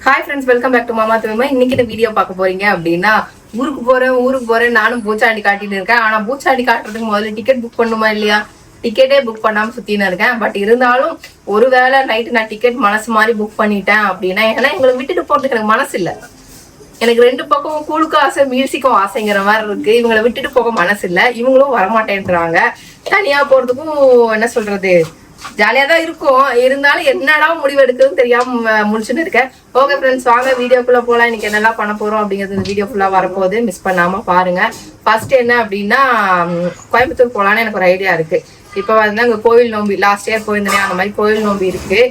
Hi friends, welcome back to மாமா துவமா. இன்னைக்கு இந்த வீடியோ பார்க்க போறீங்க அப்படின்னா, ஊருக்கு போறேன் நானும் பூச்சாண்டி காட்டிட்டு இருக்கேன். ஆனா பூச்சாண்டி காட்டுறதுக்கு முதல்ல டிக்கெட் புக் பண்ணுமா இல்லையா? டிக்கெட்டே புக் பண்ணாம சுத்தின்னு இருக்கேன். பட் இருந்தாலும் ஒருவேளை நைட்டு நான் டிக்கெட் மனசு மாதிரி புக் பண்ணிட்டேன் அப்படின்னா, ஏன்னா எங்களை விட்டுட்டு போறதுக்கு எனக்கு மனசு இல்லை. எனக்கு ரெண்டு பக்கம் கூழுக்கும் ஆசை மியூசிக்கும் ஆசைங்கிற மாதிரி இருக்கு. இவங்களை விட்டுட்டு போக மனசு இல்லை, இவங்களும் வரமாட்டேன்றாங்க. தனியா போறதுக்கும் என்ன சொல்றது, ஜாலியா தான் இருக்கும். இருந்தாலும் என்னடா முடிவு எடுக்குதுன்னு தெரியாம முடிச்சுட்டு இருக்கேன். ஓகே ஃப்ரெண்ட்ஸ், வாங்க வீடியோக்குள்ள போலாம். இன்னைக்கு என்னெல்லாம் பண்ண போறோம் அப்படிங்கிறது இந்த வீடியோ ஃபுல்லா வரப்போகுது, மிஸ் பண்ணாம பாருங்க. ஃபர்ஸ்ட் என்ன அப்படின்னா, கோயம்புத்தூர் போலான்னு எனக்கு ஒரு ஐடியா இருக்கு. இப்போ வந்து அங்க கோவில் நோம்பி, லாஸ்ட் இயர் போயிருந்தேன், அந்த மாதிரி கோவில் நோம்பி இருக்கு.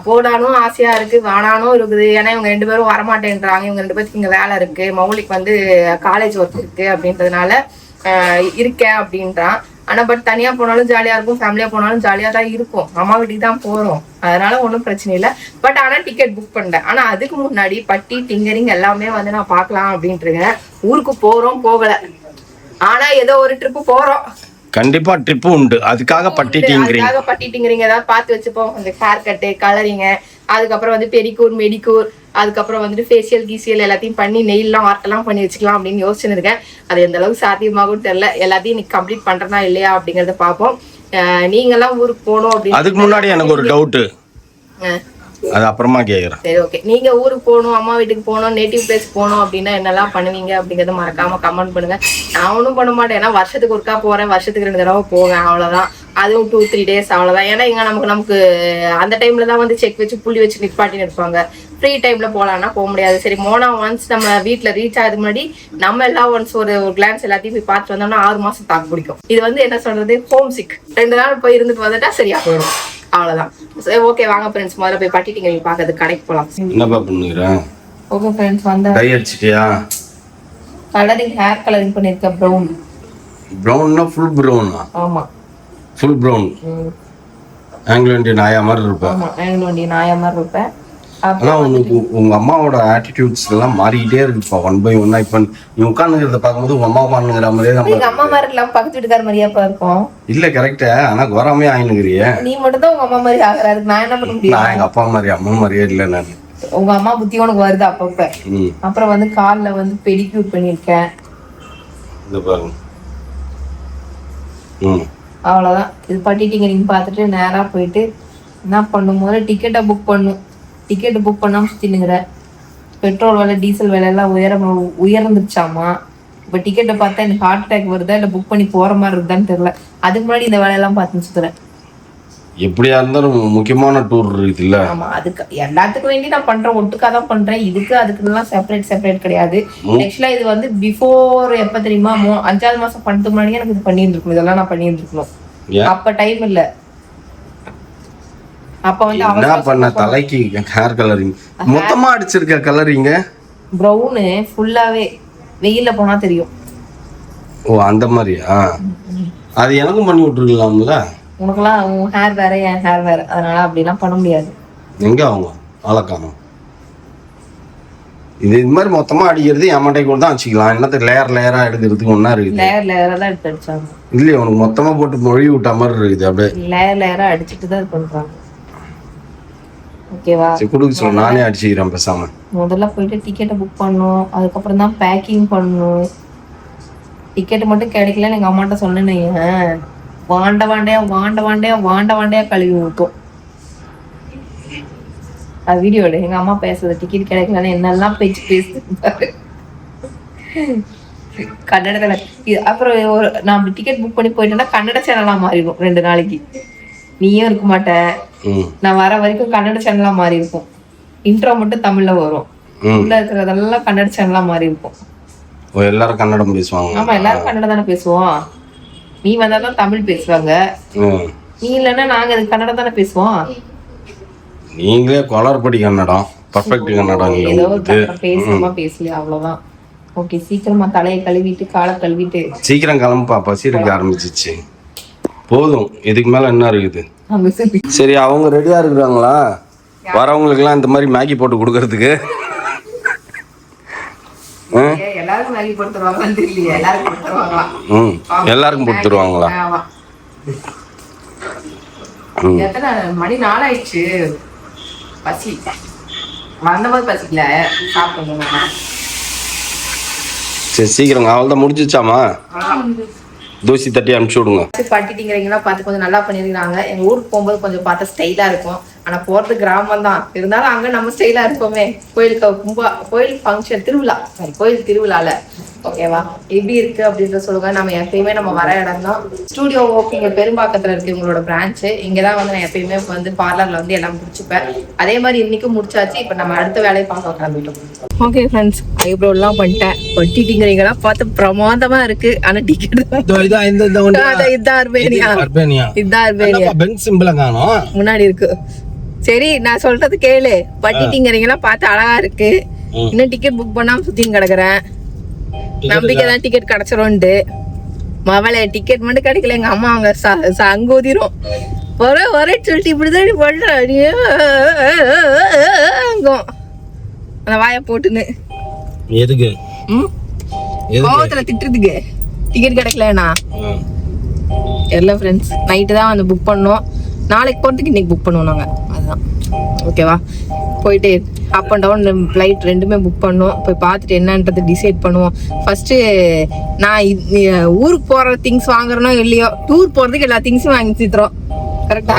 போடானும் ஆசையா இருக்கு, வானானும் இருக்குது. ஏன்னா இவங்க ரெண்டு பேரும் வரமாட்டேன்றாங்க. இவங்க ரெண்டு பேருக்கு இங்க வேலை இருக்கு, மௌலிக்கு வந்து காலேஜ் ஒர்க் இருக்கு அப்படின்றதுனால இருக்கேன் அப்படின்றான். ஆனா பட் தனியா போனாலும் ஜாலியா இருக்கும், ஃபேமிலியா போனாலும் ஜாலியா தான் இருக்கும். அம்மா வீட்டுக்கு தான் போறோம், அதனால ஒன்றும் பிரச்சனை இல்லை. பட் ஆனா டிக்கெட் புக் பண்ணிட்டேன். ஆனா அதுக்கு முன்னாடி பட்டி டிங்கரிங் எல்லாமே வந்து நான் பார்க்கலாம் அப்படின்ட்டு இருக்கேன். ஊருக்கு போறோம் போகல, ஆனா ஏதோ ஒரு ட்ரிப்பு போறோம். கண்டிப்பா ட்ரிப்பு உண்டு. அதுக்காக பட்டி டிங்கரிங் ஏதாவது பார்த்து வச்சுப்போம். இந்த ஹேர் கட்டு, கலரிங்க, அதுக்கப்புறம் வந்து பெடிக்கூர், மெடிக்கூர், அதுக்கப்புறம் வந்துட்டு ஃபேஷியல் கீசியல் எல்லாத்தையும் பண்ணி நெயிலாம் ஆர்ட்டெல்லாம் பண்ணி வச்சுக்கலாம் அப்படின்னு யோசிச்சுன்னு இருக்கேன். அது எந்த அளவுக்கு சாத்தியமாகும் தெரியல. எல்லாத்தையும் இன்னைக்கு கம்ப்ளீட் பண்றதா இல்லையா அப்படிங்கறத பார்ப்போம். நீங்கெல்லாம் ஊருக்கு போகணும் அப்படின்னு. அதுக்கு முன்னாடி எனக்கு ஒரு டவுட், அது அப்புறமா கேக்குறேன். சரி, ஓகே. நீங்க ஊருக்கு போகணும், அம்மா வீட்டுக்கு போகணும், நேட்டிவ் பிளேஸ் போகணும் அப்படின்னா என்னெல்லாம் பண்ணுவீங்க அப்படிங்கறத மறக்காம கமெண்ட் பண்ணுங்க. நான் ஒன்றும் பண்ண மாட்டேன். ஏன்னா வருஷத்துக்கு ஒருக்கா போறேன், வருஷத்துக்கு 2 தடவை போவேன், அவ்வளவுதான். அதுவும் 2-3 days அவ்வளவுதான். ஏன்னா இங்க நமக்கு அந்த டைம்ல தான் வந்து செக் வச்சு புள்ளி வச்சு நிப்பாட்டின்னு இருப்பாங்க. ஃப்ரீ டைம்ல போலாம்னா போக முடியாது. சரி, மோனா ஒன்ஸ் நம்ம வீட்டுல ரீச் ஆகுது முன்னாடி நம்ம எல்லாம் ஒன்ஸ் ஒரு கிளான்ஸ் எல்லாத்தையும் போய் பார்த்து வந்தோம்னா 6 மாசம் தாக்கு பிடிக்கும். இது வந்து என்ன சொல்றது, ஹோம் சிக். 2 நாள் போய் இருந்துட்டு வந்துட்டா சரியா போயிடும், அவ்வளவுதான். சரி, ஓகே வாங்க ஃப்ரெண்ட்ஸ், முதல்ல போய் பட்டிட்டிங்க பாக்குறது கடைக்கு போலாம். என்னப்பா பண்ணுகிறேன்? ஓகே ஃப்ரெண்ட்ஸ், வந்தா டை அடிச்சிட்டியா? கலரிங், ஹேர் கலரிங் பண்ணிருக்கேன். ப்ரௌன்னா ஃபுல் ப்ரௌனா? ஆமா, ஃபுல் ப்ரௌன். ஆங்கிலோ இந்தியன் நாயா மாதிரி இருப்பேன். ஆமா, ஆங்கிலோ இந்தியன் நாயா மாதிரி இருப்பேன். ஆனா உங்க அம்மாவோட ஆட்டிடியூட்ஸ் எல்லாம் மாறிக்கிட்டே இருக்குப்பா, 1 by 1. இப்ப நீ உட்காந்துக்கிறத பார்க்கும்போது உங்க அம்மா உட்காந்துக்கிற மாதிரியே நம்ம அம்மா மாதிரி இல்லாம பக்கத்து வீட்டுக்கார மாதிரியாப்பா இருக்கும். இல்ல கரெக்டா, ஆனா குறாமே ஆயினுக்கிறிய. நீ மட்டும் தான் உங்க அம்மா மாதிரி ஆகுறாரு, நான் என்ன பண்ண முடியும்? நான் எங்க அப்பா மாதிரி அம்மா மாதிரியே இல்ல. நான் உங்க அம்மா புத்தி உனக்கு வருது அப்பப்ப. அப்புறம் வந்து கால்ல வந்து பெடிக்யூர் பண்ணிருக்கேன். இந்த பாருங்க, அவ்வளவுதான். இது பட்டிட்டிங்க. நீங்க பாத்துட்டு நேரா போயிட்டு என்ன பண்ணும், போது டிக்கெட்டை புக் பண்ணும். டிக்கெட் புக் பண்ணாம சுத்தினுங்கிற. பெட்ரோல் விலை, டீசல் விலை எல்லாம் உயர்ந்துச்சாமா. இப்ப டிக்கெட்டை பார்த்தா எனக்கு ஹார்ட் அட்டாக் வருதா இல்ல புக் பண்ணி போற மாதிரி இருக்குதான்னு தெரியல. அதுக்கு முன்னாடி இந்த வேலையெல்லாம் பார்த்து சுத்துறேன். எப்படியா இருந்தாலும் முக்கியமான டூர் இருக்குது இல்ல? ஆமா, அதுக்கு எல்லாத்துக்கும் வேண்டி நான் பண்றேன், ஒட்டுக்கா தான் பண்றேன். இதுக்கு அதுக்குலாம் செப்பரேட் கிடையாது. ஆக்சுவலா இது வந்து பிஃபோர் எப்ப தெரியுமா, 5வது மாசம் பண்ணதுக்கு முன்னாடியே எனக்கு இது பண்ணியிருந்துருக்கணும். இதெல்லாம் நான் பண்ணியிருந்துருக்கணும். அப்ப டைம் இல்ல. அப்ப வந்து என்ன பண்ண, தலைக்கு ஹேர் கலரிங் மொத்தமா அடிச்சிருக்க. கலரிங்க பிரவுன் ஃபுல்லாவே வெயில்ல போனா தெரியும். ஓ, அந்த மாதிரியா? அது எனக்கும் பண்ணி விட்டுருக்கலாம்ல. உனக்கெல்லாம் உன் ஹேர் வேற, என் ஹேர் வேற, அதனால அப்படிலாம் பண்ண முடியாது. எங்க அவங்க ஆளக்காணும். இது மாதிரி மொத்தமா அடிக்கிறது என் மண்டை கூட தான் வச்சுக்கலாம். என்னத்துக்கு லேயரா எடுக்கிறதுக்கு ஒன்னா இருக்குது. லேயரா தான் எடுத்து அடிச்சாங்க. இல்லையா, உனக்கு மொத்தமா போட்டு மொழி விட்ட மாதிரி இருக்குது. அப்படியே லேயரா அடிச்சுட்டு தான் பண்றாங்க. ஓகேவா? குடுக்க சொல்ல, நானே அடிச்சுக்கிறேன் பேசாம. முதல்ல போயிட்டு டிக்கெட்டை புக் பண்ணணும், அதுக்கப்புறம் தான் பேக்கிங் பண்ணணும். டிக்கெட் மட்டும் கிடைக்கல எங்க அம்மாட்ட சொன்னேன், வாண்டையா கழுவி ஊட்டும். அது வீடியோ எடு. எங்க அம்மா பேசுறது, டிக்கெட் கிடைக்கலன்னு என்னெல்லாம் பேசுது கன்னடத்துல. அப்புறம் நான் டிக்கெட் புக் பண்ணி போயிட்டேன்னா கன்னட சேனலா மாறிடும் 2 நாளைக்கு. நீயும் இருக்க மாட்ட, நான் வர வரைக்கும் கன்னட சேனலா மாறி இருக்கும். இன்ட்ரோ மட்டும் தமிழ்ல வரும், உள்ள இருக்கிறதெல்லாம் கன்னட சேனலா மாறி இருக்கும். எல்லாரும் கன்னடம் பேசுவாங்க. ஆமா, எல்லாரும் கன்னடம் தானே பேசுவோம். நீ வந்தாதான் தமிழ் பேசுவாங்க, நீ இல்லைன்னா நாங்க அது கன்னடம் தானே பேசுவோம். நீங்களே கொளர்படி கன்னடம், பர்ஃபெக்ட் கன்னடம். ஏதோ பேசுமா பேசலையா, அவ்வளவுதான். ஓகே, சீக்கிரமா தலையை கழுவிட்டு காலை கழுவிட்டு சீக்கிரம் கிளம்புப்பா, பசி இருக்க ஆரம்பிச்சிச்சு. போதும், இதுக்கு மேல என்ன இருக்குது? சரி, அவங்க ரெடியா இருக்கிறாங்களா வரவங்களுக்கு எல்லாம் இந்த மாதிரி மேகி போட்டு கொடுக்கறதுக்கு? எல்லாருக்கும் கொடுத்துருவாங்களா? மணி 4 ஆயிடுச்சு, பசி. வந்தபோது பசிக்கல, சாப்பிடணும். சரி சீக்கிரம் அவள் தான் முடிஞ்சிச்சாமா? தூசி தட்டி அனுப்பிச்சி விடுங்க. பட்டிட்டிங்கிறீங்களா பார்த்து கொஞ்சம் நல்லா பண்ணிருக்காங்க. எங்க ஊருக்கு போகும்போது கொஞ்சம் பார்த்து ஸ்டைலா இருக்கும். ஆனா போறது கிராமம் தான், இருந்தாலும் அங்க நம்ம ஸ்டைலா இருப்போமே. கோயில் ஃபங்க்ஷன் திருவிழா, கோயில் திருவிழால ஓகேவா எப்படி இருக்கு அப்படின்ற சொல்லுங்க. நம்ம எப்பயுமே நம்ம வர இடம் தான் ஸ்டூடியோ இங்க பெரும்பாக்கத்துல இருக்கு உங்களோட பிரான்ச். இங்கதான் வந்து நான் எப்பயுமே வந்து பார்லர்ல வந்து எல்லாம் முடிச்சுப்பேன். அதே மாதிரி இன்னைக்கும் முடிச்சாச்சு. இப்ப நம்ம அடுத்த வேலையை பார்க்க கிளம்பிட்டோம். ஓகே ஃப்ரெண்ட்ஸ், ஐப்ரோ எல்லாம் பண்ணிட்டேன். பட்டிட்டிங்கிறீங்களா பார்த்து பிரமாதமா இருக்கு. ஆனா டிக்கெட் முன்னாடி இருக்கு. சரி நான் சொல்றது கேளு. பட்டிட்டிங்கிறீங்களா பார்த்து அழகா இருக்கு. இன்னும் டிக்கெட் புக் பண்ணாம சுத்தின்னு கிடக்குறேன். நம்பிக்கை தான் டிக்கெட் கிடைச்சிரும்ட்டு. மவளை டிக்கெட் மட்டும் கிடைக்கல. எங்க அம்மா அவங்க அங்க ஊதிரும். ஒரே சொல்லிட்டு இப்படிதான் பண்ற அந்த வாயை போட்டுன்னு எதுக்கு கோவத்துல திட்டுறதுக்கு டிக்கெட் கிடைக்கலண்ணா. எல்லாம் ஃப்ரெண்ட்ஸ் நைட்டு தான் வந்து புக் பண்ணோம். நாளைக்கு போகிறதுக்கு இன்னைக்கு புக் பண்ணுவோம் நாங்கள். அதுதான் ஓகேவா. போயிட்டு அப் அண்ட் டவுன் ஃப்ளைட் ரெண்டுமே புக் பண்ணுவோம். போய் பார்த்துட்டு என்னன்றது டிசைட் பண்ணுவோம். ஃபர்ஸ்ட்டு நான் ஊருக்கு போகிற திங்ஸ் வாங்குறனோ இல்லையோ, டூர் போகிறதுக்கு எல்லா திங்ஸும் வாங்கி வச்சுக்கிறோம். கரெக்டா?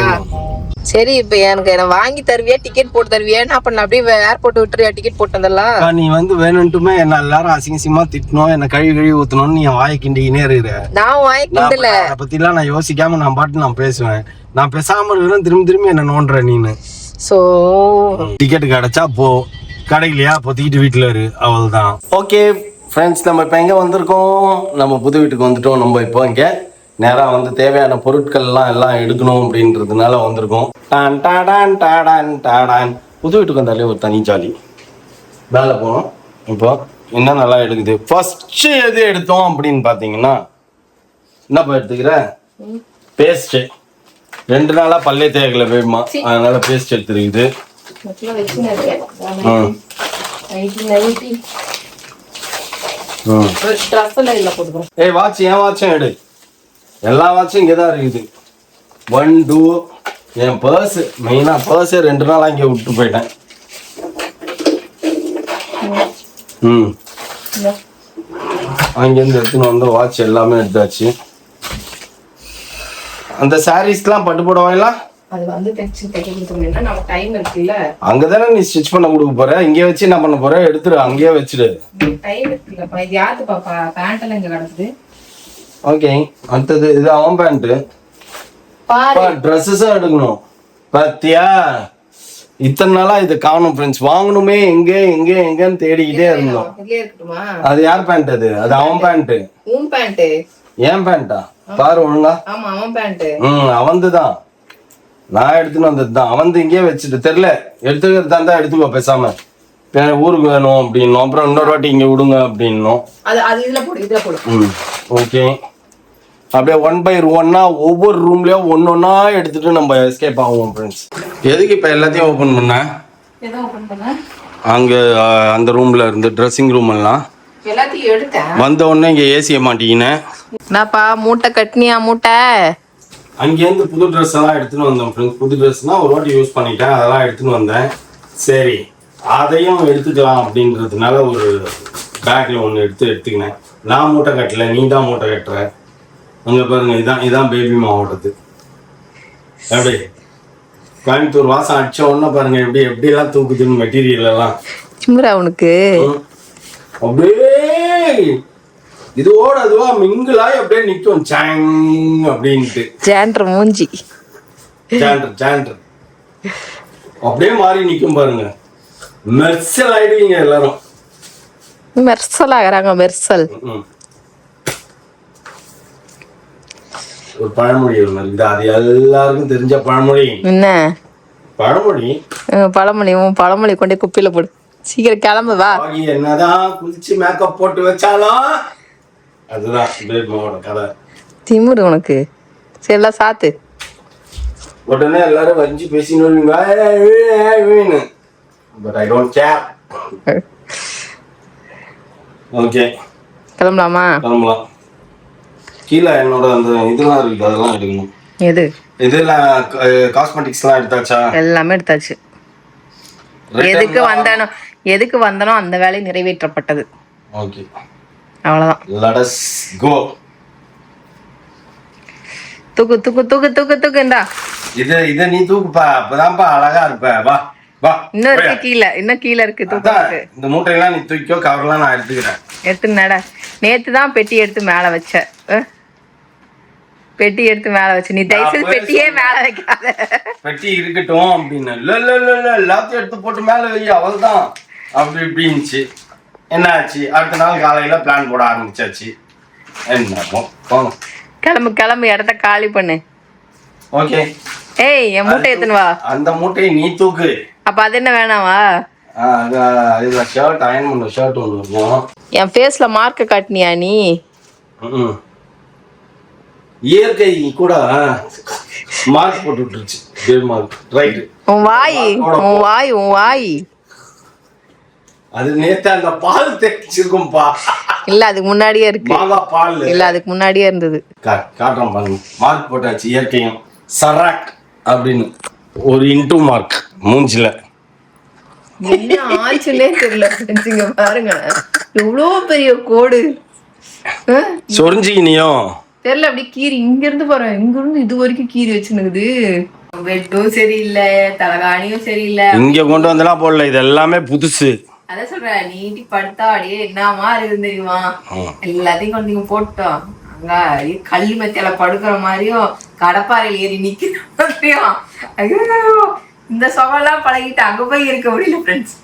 சரி இப்போ எனக்கு வாங்கி தருவியா, டிக்கெட் போட்டு தருவியா? என்ன பண்ணலாம்? அப்படியே ஏர்போர்ட் விட்டுறியா? டிக்கெட் போட்டு வந்துடலாம். நீ வந்து வேணும்ட்டுமே என்ன எல்லாரும் அசிங்கசியமா திட்டணும், என்ன கழுவி ஊத்தணும்னு நீ வாயை கிண்டிக்கினே இருக்கிற. நான் வாயை கிண்டல. அதை பத்திலாம் நான் யோசிக்காம நான் பாட்டு நான் பேசுவேன். நான் பேசாம இருக்கிறேன். திரும்பி என்ன நோண்டுற நீனு. சோ டிக்கெட் கிடைச்சா போ, கிடைக்கலையா பொத்திக்கிட்டு வீட்டுல இரு, அவ்வளவுதான். ஓகே ஃப்ரெண்ட்ஸ், நம்ம இப்போ எங்க வந்திருக்கோம்? நம்ம புது வீட்டுக்கு வந்துட்டோம். நம்ம இப்போ இங்க நேராக வந்து தேவையான பொருட்கள்லாம் எல்லாம் எடுக்கணும் அப்படின்றதுனால வந்திருக்கோம். டான் டாடான் டாடான் டாடான். புது வீட்டுக்கு வந்தாலே ஒரு தனி ஜாலி. மேலே போனோம். இப்போ என்ன நல்லா எடுக்குது. ஃபர்ஸ்ட் எது எடுத்தோம் அப்படின்னு பார்த்தீங்கன்னா, என்னப்பா எடுத்துக்கிற? பேஸ்ட்டு. 2 நாளாக பல்லே தேவையில்ல வேணுமா, அதனால பேஸ்ட் எடுத்துருக்குது. ஏய் வாட்ச், ஏன் வாட்சும் எடு. எல்லா வாட்சும் இங்கே தான் இருக்குது. 1 2 என் பர்ஸு, மெயினாக பர்ஸு 2 நாளாக இங்கே விட்டு போயிட்டேன். அங்கேருந்து எடுத்துன்னு வந்த வாட்ச் எல்லாமே எடுத்தாச்சு. அந்த சாரீஸ்லாம் பட்டு போடுவாங்களா? அது வந்து தைக்க கொடுத்தோம்னா நம்ம டைம் இருக்குல்ல. அங்கதானே நீ ஸ்டிச் பண்ண கொடுக்க போற. இங்கே வச்சு என்ன பண்ண போற? எடுத்துரு, அங்கேயே வச்சிடு. டைம் இருக்குல்லப்பா. இது யாரு பாப்பா? பேண்ட் எல்லாம் இங்க கிடக்குது. ஓகே, அடுத்தது இது அவன் பேண்ட். பாரு, ட்ரெஸ்ஸஸும் எடுக்கணும். பாத்தியா, இத்தனை நாளா இது காணும் ஃப்ரெண்ட்ஸ். வாங்கணுமே எங்கன்னு தேடிக்கிட்டே இருந்தோம். அது யார் பேண்ட்? அது அவன் பேண்ட். உன் பேண்ட்? ஏன் பேண்டா? பாரு ஒழுங்கா. ஆமா அவன் பேண்ட். அவன்துதான். நான் எடுத்துன்னு வந்ததுதான். அவன் இங்கேயே வச்சுட்டு தெரியல. எடுத்துக்கிறதா இருந்தா எடுத்துக்கோ பேசாம. ஊருக்கு வேணும் அப்படின்னும், அப்புறம் இன்னொரு வாட்டி இங்க விடுங்க அப்படின்னும். ஓகே, அப்படியே 1 by 1 ஒவ்வொரு ரூம்லயும் ஒன்னொன்னா எடுத்துட்டு நம்ம எஸ்கேப் ஆகும் ஃப்ரெண்ட்ஸ். எதுக்கு இப்ப எல்லாத்தையும் ஓபன் பண்ண? அங்க அந்த ரூம்ல இருந்து ட்ரெஸ்ஸிங் ரூம் எல்லாம் எல்லாத்தையும் எடுத்தேன். வந்த உடனே இங்க ஏசிய மாட்டிக்கினேன். என்னப்பா மூட்டை கட்டினியா? மூட்டை அங்கேருந்து புது ட்ரெஸ் எல்லாம் எடுத்துன்னு வந்தேன் ஃப்ரெண்ட்ஸ். புது ட்ரெஸ்னா ஒரு வாட்டி யூஸ் பண்ணிட்டேன், அதெல்லாம் எடுத்துன்னு வந்தேன். சரி, அதையும் எடுத்துக்கலாம் அப்படின்றதுனால ஒரு பேக்ல ஒன்று எடுத்துக்கினேன். நான் மூட்டை கட்டல, நீ தான் மூட்டை கட்டுற. அங்கே பாருங்க, இதான் பேபி மாவட்டத்து. எப்படி கோயம்புத்தூர் வாசம் அடிச்ச உடனே பாருங்க எப்படியெல்லாம் தூக்குதுன்னு மெட்டீரியல் எல்லாம். உனக்கு அப்படியே இதுவோட அதுவா மிங்கிளாய் அப்படியே நிக்கும் சாங் அப்படின்ட்டு. ஜாண்டர் மூஞ்சி, ஜாண்டர் அப்படியே மாறி நிக்கும் பாருங்க. மெர்சல் ஆயிடுவீங்க எல்லாரும். மெர்சல் ஆகுறாங்க. மெர்சல் ஒரு பழமொழி ஒன்று இருக்குது, அது எல்லாருக்கும் தெரிஞ்ச பழமொழி. என்ன பழமொழி? பழமொழி கொண்டே குப்பையில போடு. சீக்கிரம் கிளம்பு வா. என்னதான் குளிச்சு மேக்கப் போட்டு வச்சாலும் அதுதான் பேபியோட கதை. திமுரு உனக்கு. சரி எல்லாம் சாத்து. உடனே எல்லாரும் வஞ்சி பேசினு. But I don't care. Okay, கிளம்பலாமா? கிளம்பலாம். கீழே என்னோட அந்த இதெல்லாம் இருக்குது, அதெல்லாம் எடுக்கணும். எது? இதெல்லாம் காஸ்மெட்டிக்ஸ்லாம் எடுத்தாச்சா? எல்லாமே எடுத்தாச்சு. எதுக்கு வந்தனோ அந்த வேலை நிறைவேற்றப்பட்டது. ஓகே, அவ்வளவுதான். let us go. தூக்கு தூக்கு தூக்கு தூக்கு தூக்குண்டா. இத நீ தூக்குப்பா, அப்பதான்ப்பா அழகா இருப்ப. வா வா. இன்னும் இருக்கு கீழே, இன்னும் கீழே இருக்கு தூக்கு. இந்த மூட்டையெல்லாம் நீ தூக்கிக்கோ, கவர்லாம் நான் எடுத்துக்கிறேன். எடுத்து நட. நேத்து தான் பெட்டி எடுத்து மேல வச்ச. பெட்டி எடுத்து மேல வச்சு நீ தயவுசெய்து பெட்டியே மேல வைக்காத. பெட்டி இருக்கட்டும் அப்படின்னு. இல்ல இல்ல இல்ல இல்ல, எல்லாத்தையும் எடுத்து போட்டு மேல வை, அவள்தான் அப்படி இப்படின்னுச்சு. என்ன ஆச்சு? அடுத்த நாள் காலையில பிளான் போட ஆரம்பிச்சாச்சு. என்னமோ போங்க. கிளம்பு கிளம்பு, இடத்த காலி பண்ணு. ஓகே. ஏய், என் மூட்டை எடுத்துன்னு வா. அந்த மூட்டையை நீ தூக்கு. அப்ப அது என்ன வேணாவா? இதுல ஷர்ட் அயன் பண்ண ஷர்ட் ஒன்று இருக்கும். என் ஃபேஸ்ல மார்க்க காட்டினியா நீ? இயற்கை கூட மார்க் போட்டு விட்டுருச்சு. ரைட். உன் வாய் உன் வாய் உன் வாய். அது நேத்து அந்த பால் தேய்ச்சிருக்கும்பா. இல்ல, அதுக்கு முன்னாடியே இருக்கு. மாங்கா பால் இல்ல, அதுக்கு முன்னாடியே இருந்தது. காட்டுறோம் பாருங்க. மார்க் போட்டாச்சு. இயற்கையும் சராக் அப்படின்னு ஒரு இன்டூ மார்க் மூஞ்சில. என்ன ஆச்சுன்னே தெரியல. பாருங்க, எவ்வளோ பெரிய கோடு. சொரிஞ்சிக்கினியும் தெரியல, அப்படியே கீரி இங்க இருந்து பாரு, இங்க இருந்து இது வரைக்கும் கீரி வச்சுனுக்குது. பெட்டும் சரியில்லை, தலகாணியும் சரியில்லை. இங்க கொண்டு வந்தெல்லாம் போடல, இது எல்லாமே புதுசு. அதான் சொல்றேன், நீட்டி படுத்தா அப்படியே என்னமா இருக்குது தெரியுமா? எல்லாத்தையும் கொண்டு இங்க போட்டோம். அங்க கல் மெத்தியில படுக்கிற மாதிரியும் கடப்பாறையில் ஏறி நிக்கிற மாதிரியும். ஐயோ, இந்த சொவெல்லாம் பழகிட்டு அங்க போய் இருக்க முடியல ஃப்ரெண்ட்ஸ்.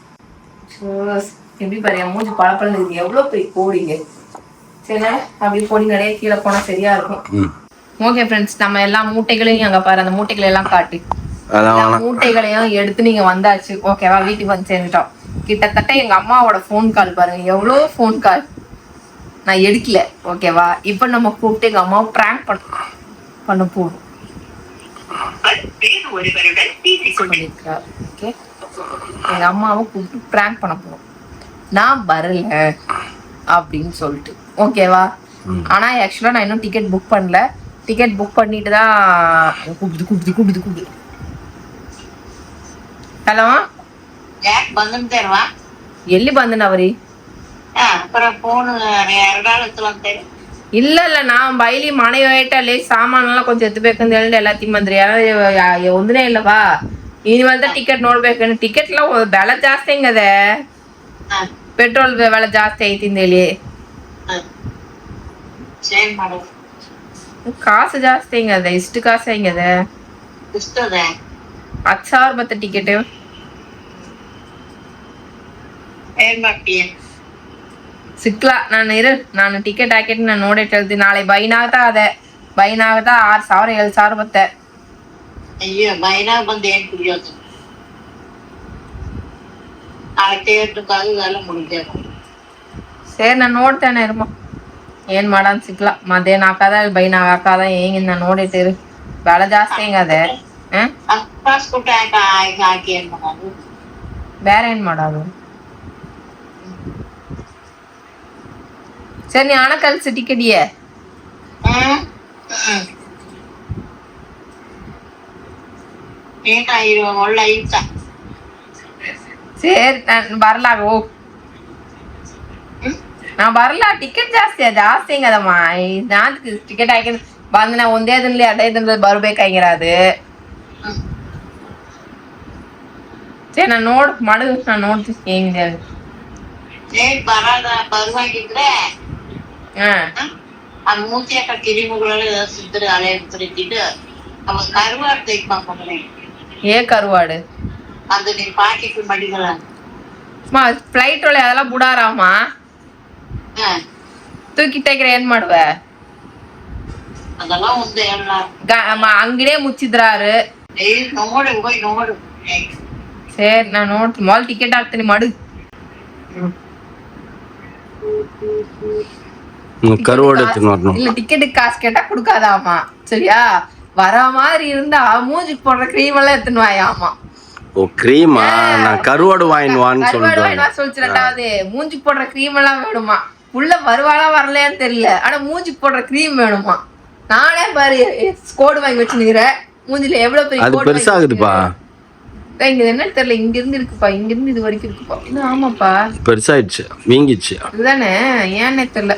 எப்படி பாரு, மூஞ்சி பழப்பழம் இருக்கு. எவ்வளவு பெரிய கோடிங்க. சரி, அப்படி பொடி நிறைய கீழே போனா சரியா இருக்கும். ஓகே ஃப்ரெண்ட்ஸ், நம்ம எல்லா மூட்டைகளையும் அங்க பாரு, அந்த மூட்டைகளை எல்லாம் காட்டி மூட்டைகளையும் எடுத்து நீங்க வந்தாச்சு. ஓகேவா? வீட்டுக்கு வந்து சேர்ந்துட்டோம். கிட்டத்தட்ட எங்க அம்மாவோட போன் கால் பாருங்க, எவ்வளோ போன் கால். நான் எடுக்கல. ஓகேவா? இப்ப நம்ம கூப்பிட்டு எங்க அம்மாவை பிராங்க் பண்ண போறோம். ஓகே, எங்க அம்மாவை கூப்பிட்டு பிராங்க் பண்ண போறோம். நான் வரல அப்படின்னு சொல்லிட்டு. ஓகேவா? ஆனா ஆக்சுவலா நான் இன்னும் டிக்கெட் புக் பண்ணல. டிக்கெட் புக் பண்ணிட்டு தான் கூப்பிடுது. ஹலோ, ಎಲ್ಲಿ ಬಂದನವ್ರಿ? ಇಲ್ಲ ಇಲ್ಲ, ನಾ ಬೈಲಿ ಮನೆ ಹೋಯ್ಟಲ್ಲಿ ಸಾಮಾನೆಲ್ಲ ಕೊಂಚ ಎತ್ತಬೇಕಂತ ಹೇಳಿ ಎಲ್ಲತ್ತೀನಿ ಬಂದ್ರಿ. ಒಂದನೇ ಇಲ್ಲವಾ? ಇನ್ವಲ್ದ ಟಿಕೆಟ್ ನೋಡ್ಬೇಕಂದ್ರೆ ಟಿಕೆಟ್ ಎಲ್ಲ ಬೆಲೆ ಜಾಸ್ತಿ ಹೆಂಗದೆ. ಪೆಟ್ರೋಲ್ ಬೆಲೆ ಜಾಸ್ತಿ ಐತಿಂದ ಹೇಳಿ ಕಾಸು ಜಾಸ್ತಿ ಹೆಂಗದೆ. ಇಷ್ಟು ಕಾಸು ಹೆಂಗದೆ? 10,000 ಬತ್ತ ಟಿಕೆಟ್. ಸಿಕ್ಲಾ ನಾನು ಟಿಕೆಟ್ ಹಾಕಿಟ್ಟು ನಾನು ನೋಡಿಟ್ಟು ಹೇಳ್ತೀನಿ. ನಾಳೆ ಬೈನಾಗ್ತಾ 6,000 7,000 ಬತ್ತೆ. ಅಯ್ಯೋ, ಬೈನಾಗ ಬಂದು ಏನ್ ಕುಡಿಯೋದು? ಸರಿ, ನಾನು ನೋಡ್ತೇನೆ ಇರಮ್ಮ. ಏನ್ ಮಾಡನ್ ಸಿಕ್ಲಾ. ಮತ್ತೇನ್ ಹಾಕದ ಬೈನಾಗ ಹಾಕದ ಹೆಂಗಿಂದ ನೋಡಿಟ್ಟಿರು. ಬೆಳೆ ಜಾಸ್ತಿ ಹೆಂಗದೆ. ಬೇರೆ ಏನ್ ಮಾಡೋದು? ಸರಿ, ನೀ ಹಣ ಕಳ್ಸಿ ಟಿಕೆಟ್ಗೆ. ಸರಿ, ನಾನು ಬರ್ಲಾಗ ಹೋಗ್. ನಾ ಬರಲ್ಲ. ಟಿಕೆಟ್ ಜಾಸ್ತಿ ಹೆಂಗದಮ್ಮ. ನಾನ್ ಟಿಕೆಟ್ ಹಾಕಿದ್ ಬಂದ್ ನಾ ಒಂದೇ ದಿನಲಿ 2 ದಿನದಲ್ಲಿ ಬರ್ಬೇಕಾಗಿರೋದು. ಸರಿ, ನಾನು ನೋಡ್ತೀನಿ ಹೆಂಗಿದೆ. ಬರುವಾಗಿದ್ರೆ ಮೂತಿ கிரிமுகளால சுத்துற அலைய சுத்திட்டு அவன் கருவாடு தைப்பான் பண்ணே. ஏ கருவாடு? அது நீ பாக்கெட் மடிகளா ಫ್ಲೈಟ್ ಒಳಗೆ ಅದೆಲ್ಲ ಬಿಡಾರಮ್ಮ. ತೂಕಿಟ್ಟಾಗ್ರೆ ಏನ್ ಮಾಡುವ? ಅದೆಲ್ಲ ಒಂದೇ ಎಲ್ಲ ಅಂಗಡಿಯೇ ಮುಚ್ಚಿದ್ರಾರು. ನೋಡು. ಸರಿ, ನಾನು ನೋಡ್ತೀನಿ. ಮಾಲ್ ಟಿಕೆಟ್ ಹಾಕ್ತೀನಿ ಮಾಡು. இல்ல, டிக்கெட்டுக்கு காசு கேட்டா குடுக்காதாமா. சரியா? வர மாதிரி இருந்தா மூஞ்சிக்கு போடுற கிரீம் எல்லாம் எடுத்துன்னு வாயாமா. ஓ, கிரீமா? நான் கருவாடு வாங்கினு சொல்லிச்சு. 2வது மூஞ்சிக்கு போடுற கிரீம் எல்லாம் வேணுமா. உள்ள வருவாளா வரலையான்னு தெரியல, ஆனா மூஞ்சிக்கு போடுற கிரீம் வேணுமா. நானே பாரு கோடு வாங்கி வச்சுக்கிறேன் மூஞ்சில. எவ்வளவு பெரிய கோடு பெருசாகுதுப்பா. இங்க என்னன்னு தெரியல, இங்க இருந்து இருக்குப்பா, இங்க இருந்து இது வரைக்கும் இருக்குப்பா. இன்னும் ஆமாப்பா, பெருசாயிடுச்சு, வீங்கிடுச்சு. இதுதானே, ஏன்னே தெரியல.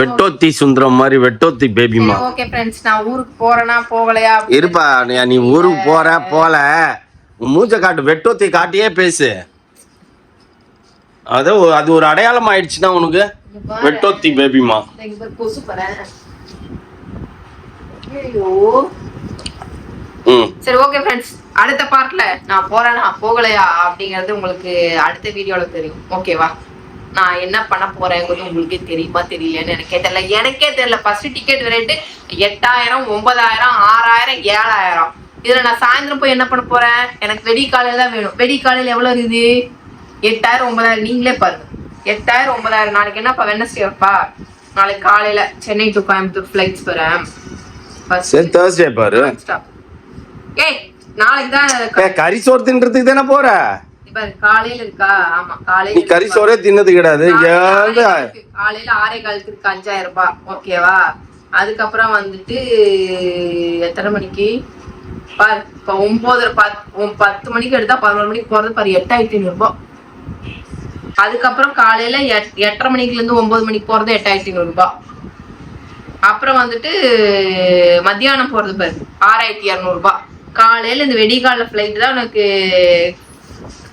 வெட்டோத்தி சுந்தரம் மாதிரி வெட்டோத்தி பேபிமா. ஓகே ஃப்ரெண்ட்ஸ், நான் ஊருக்கு போறேனா போகலையா இருப்பா, நீ ஊருக்கு போற போல மூஞ்ச காட்டு, வெட்டோத்தி காட்டியே பேசு. அது ஒரு அடையாளம் ஆயிடுச்சுன்னா உனக்கு, வெட்டோத்தி பேபிமா. கொசு பாறேன். ஐயோ. சரி ஓகே ஃப்ரெண்ட்ஸ், அடுத்த பார்ட்ல நான் போறேனா போகலையா அப்படிங்கறது உங்களுக்கு அடுத்த வீடியோல தெரியும். ஓகேவா? நான் என்ன பண்ண போறேங்கிறது உங்களுக்கே தெரியுமா தெரியலன்னு எனக்கே தெரியல. First ticket rate 8000, 9000, 6000, 7000. இதுல நான் சாயந்தரம் போய் என்ன பண்ண போறேன்? எனக்கு வெடி காலையில தான் வேணும். வெடி காலையில எவ்வளவு இருக்குது? 8000, 9000. நீங்களே பாருங்க, 8000, 9000. நாளைக்கு என்னப்பா, வெட்னஸ்டேப்பா? நாளைக்கு காலையில சென்னை டு கோயம்புத்தூர் ஃபிளைட்ஸ் போறேன். சரி, தேர்ஸ்டே பாரு. ஏய், நாளைக்கு தான் கறி சோறு தின்றதுக்கு தானே போற. காலையில இருக்கா? ஆமா, நீ காலையில கறி சோறே தின்னது கிடையாது. காலையில 6:15 இருக்கு, 5000 ரூபாய். ஓகேவா? அதுக்கப்புறம் வந்துட்டு எத்தனை மணிக்கு பாரு, இப்ப 10 மணிக்கு எடுத்தா 11 மணிக்கு போறது பாரு, 8500 ரூபாய். அதுக்கப்புறம் காலையில 8:30 மணிக்குல இருந்து 9 மணிக்கு போறது 8500 ரூபாய். அப்புறம் வந்துட்டு மத்தியானம் போறது பாரு 6200 ரூபாய். காலையில இந்த வெடிகால ஃபிளைட் தான் எனக்கு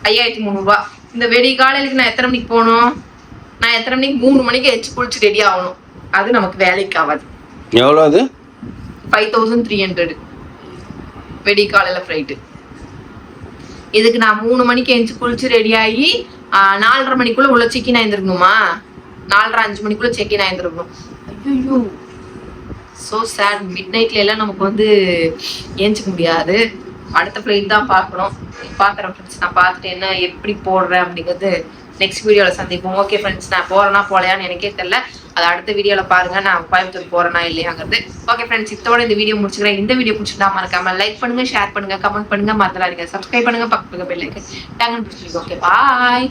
5300 ரூபாய். இந்த வெடி காலையிலுக்கு நான் எத்தனை மணிக்கு போகணும்? நான் எத்தனை மணிக்கு? 3 மணிக்கு எச்சு குளிச்சு ரெடி ஆகணும். அது நமக்கு வேலைக்கு ஆகாது. எவ்வளவு அது? 5300 வெடி காலையில ஃபிளைட்டு. இதுக்கு நான் 3 மணிக்கு எச்சு குளிச்சு ரெடி ஆகி 4:30 மணிக்குள்ள உள்ள செக்கின் ஆயிருந்துருக்கணுமா? 4:30, 5 மணிக்குள்ள செக்கின் ஆயிருந்துருக்கணும். ஐயோ, ஸோ சேட். மிட் நைட்ல எல்லாம் நமக்கு வந்து ஏஞ்சிக்க முடியாது. அடுத்த ஃபிளைட் தான் பார்க்கணும். பார்க்குறேன் ஃப்ரெண்ட்ஸ், நான் பார்த்துட்டு என்ன எப்படி போடுறேன் அப்படிங்கிறது நெக்ஸ்ட் வீடியோவில் சந்திப்போம். ஓகே ஃப்ரெண்ட்ஸ், நான் போகிறேன்னா போகலையான்னு எனக்கே தெரியல. அது அடுத்த வீடியோவில் பாருங்கள், நான் கோயம்புத்தூர் போகிறேன்னா இல்லையாங்கிறது. ஓகே ஃப்ரெண்ட்ஸ், இதோட இந்த வீடியோ முடிச்சுக்கிறேன். இந்த வீடியோ பிடிச்சிட்டா மறக்காம லைக் பண்ணுங்கள், ஷேர் பண்ணுங்கள், கமெண்ட் பண்ணுங்கள், மறந்துடாதீங்க, சப்ஸ்கிரைப் பண்ணுங்கள், பக்கத்துக்கு பெல் ஐக்கன் டங்குன்னு பிடிச்சிருக்கு. ஓகே, பாய்.